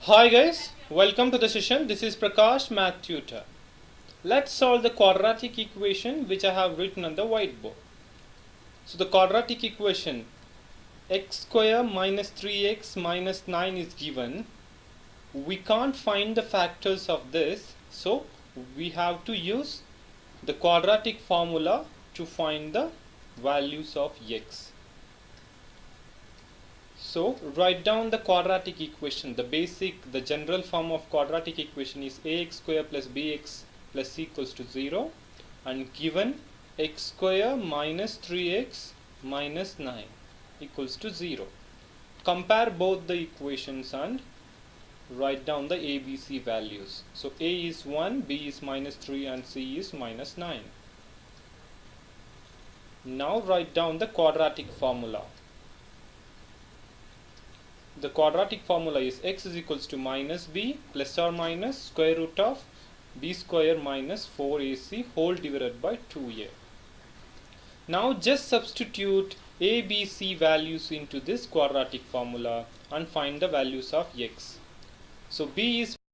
Hi guys, welcome to the session. This is Prakash, Math Tutor. Let's solve the quadratic equation which I have written on the whiteboard. So the quadratic equation x square minus 3x minus 9 is given. We can't find the factors of this, so we have to use the quadratic formula to find the values of x. So write down the quadratic equation. The general form of quadratic equation is ax square plus bx plus c equals to 0, and given x square minus 3x minus 9 equals to 0. Compare both the equations and write down the ABC values. So a is 1, b is minus 3 and c is minus 9. Now write down the quadratic formula. The quadratic formula is x is equals to minus b plus or minus square root of b square minus 4ac whole divided by 2a. Now just substitute a, b, c values into this quadratic formula and find the values of x. So b is